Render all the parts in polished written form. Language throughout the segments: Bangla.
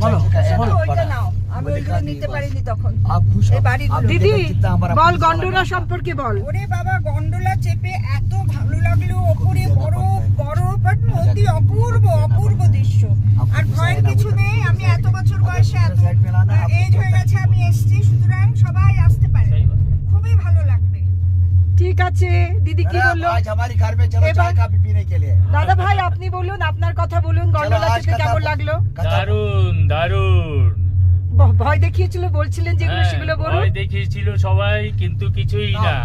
ওইটা নাও, আমি ওইগুলো নিতে পারিনি তখন। দিদি বল গন্ডোলা সম্পর্কে বল। ওরে বাবা, গন্ডোলা চেপে এত ভালো লাগলো, ওপরে বরফ বরফ আর নদী, অপূর্ব অপূর্ব দৃশ্য। আর ভয়ের কিছু নেই, আমি এত বছর বয়সে এত এজ হয়ে গেছে, আমি এসছি, সুতরাং সবাই আসতে পারে, খুবই ভালো লাগবে। ঠিক আছে দিদি, কি বললো দাদা ভাই? আপনি বলুন, আপনার কথা বলুন, গন্ডোলা চেপে কেমন লাগলো? দারুন দারুন। ভয় দেখিয়েছিল বলছিলেন যেগুলো, সেগুলো বলুন। ভয় দেখিয়েছিল সবাই, কিন্তু কিছুই না,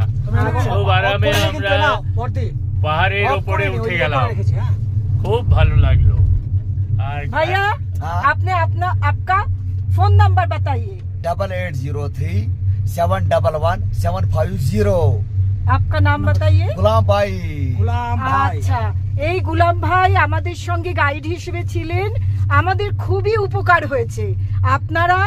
খুব আরামে আমরা পাহাড়ের উপরে উঠে গেলাম, খুব ভালো লাগলো। আর भैया आपने अपना आपका फोन नंबर बताइए। 8803-711-750। आपका नाम बताइए। गुलाम भाई। আচ্ছা, এই গুলাম ভাই আমাদের সঙ্গে গাইড হিসেবে ছিলেন, আমাদের খুবই উপকার হয়েছে। আপনারা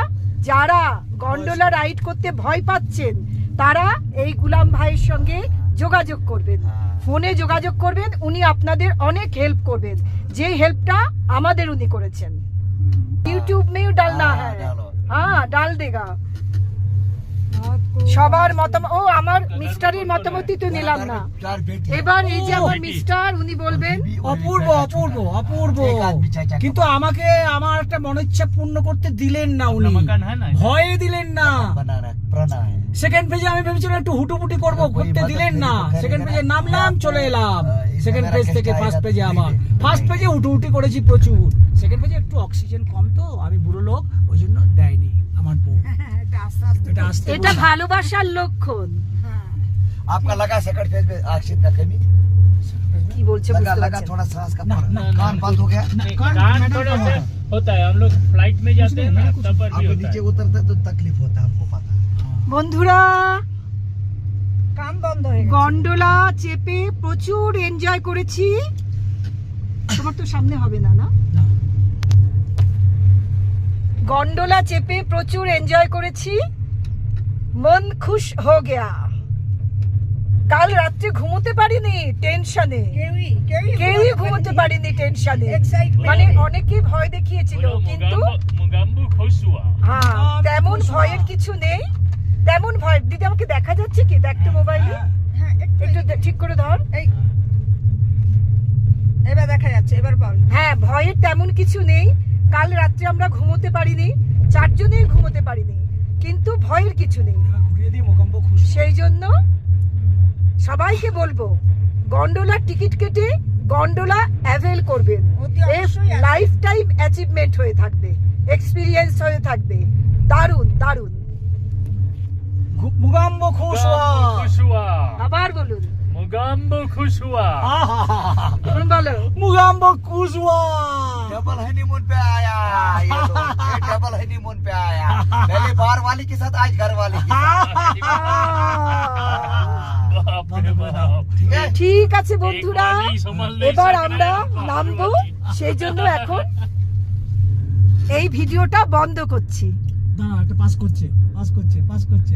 যারা গন্ডোলা রাইড করতে ভয় পাচ্ছেন, তারা এই গুলাম ভাইয়ের সঙ্গে যোগাযোগ করবেন, ফোনে যোগাযোগ করবেন, উনি আপনাদের অনেক হেল্প করবেন, যে হেল্পটা আমাদের উনি করেছেন। ইউটিউব মেও ডালনা হ্যাঁ, হ্যাঁ ডাল দেগা। সবার মতামত, ও আমার মিস্টারের মতামতই তো নিলাম না। এবার এই যে আমার মিস্টার, উনি বলবেন। অপূর্ব অপূর্ব অপূর্ব, কিন্তু আমাকে আমার একটা মনে ইচ্ছা পূর্ণ করতে দিলেন না উনি, ভয়ে দিলেন না। সেকেন্ড পেজে আমি ভেবেছিলাম একটু হুটুপুটি করবো, করতে দিলেন না। সেকেন্ড পেজে নামলাম, চলে এলাম সেকেন্ড পেজ থেকে ফার্স্ট পেজে। আমার ফার্স্ট পেজে হুটুহুটি করেছি প্রচুর, সেকেন্ড পেজে একটু অক্সিজেন কম, তো আমি বুড়ো লোক, ওই জন্য দেয়নি আমার বউ। এটা ভালোবাসার লক্ষণ। आपका लगा सेकंड फेज में ऑक्सीजन का कमी? কি বলছে लगा বুঝতে लगा পারছেন? थोड़ा सांस का कान बंद हो गया। कान थोड़ा सा होता है, हम लोग फ्लाइट में जाते हैं ना, तब पर भी अब होता नीचे है। उतरते तो तकलीफ होता है, हमको पता है। বন্ধুরা, কান বন্ধ হয়ে গেছে। গন্ডোলা চেপে প্রচুর এনজয় করেছি। তোমার তো সামনে হবে না, না? গন্ডোলা চেপে প্রচুর এনজয় করেছি, মন খুশ হো গেয়া। কাল রাত্রে ঘুমোতে পারিনি টেনশনে, কেউই ঘুমোতে পারিনি টেনশনে। মানে অনেকেই ভয় দেখিয়েছিল, बोलो কিন্তু मुगाम्बू खुश हुआ। হ্যাঁ, তেমন ভয়ের কিছু নেই, তেমন ভয়। দিদি আমাকে দেখা যাচ্ছে কি? দেখতে মোবাইলে হ্যাঁ, একটু ঠিক করে ধর। এই এবার দেখা যাচ্ছে, এবার বল। হ্যাঁ, ভয়ের তেমন কিছু নেই। কাল রাত্রে আমরা ঘুমোতে পারিনি, চারজনেই ঘুমোতে পারিনি, কিন্তু ভয়ের কিছু নেই। ঘুরিয়ে দিয়ে মোকাম্ব খুশি। সেই জন্য সবাইকে বলবো, গন্ডোলার টিকিট কেটে গন্ডোলা অ্যাভেল করবেন। অতি অবশ্যই লাইফ টাইম অ্যাচিভমেন্ট হয়ে থাকবে, এক্সপিরিয়েন্স হয়ে থাকবে। দারুণ দারুণ। মুগাম্ব খুশ হওয়া। खुश हुआ। আবার বলুন, मुगाम्बू खुश हुआ। এখন বলো। মুগাম্ব খুশ হওয়া। डबल हनीमून पे आया ये लोग, ये डबल हनीमून पे आया। पहले बाहर वाली के साथ, आज घर वाली के साथ। बाप रे बाप। ठीक है? ঠিক আছে বন্ধুরা, एक वाली संभल नहीं এবার सक আমরা रहे हैं। নামবো, সেই জন্য এখন এই ভিডিওটা বন্ধ করছি। না, এটা পাস করছে, পাস করছে, পাস করছে।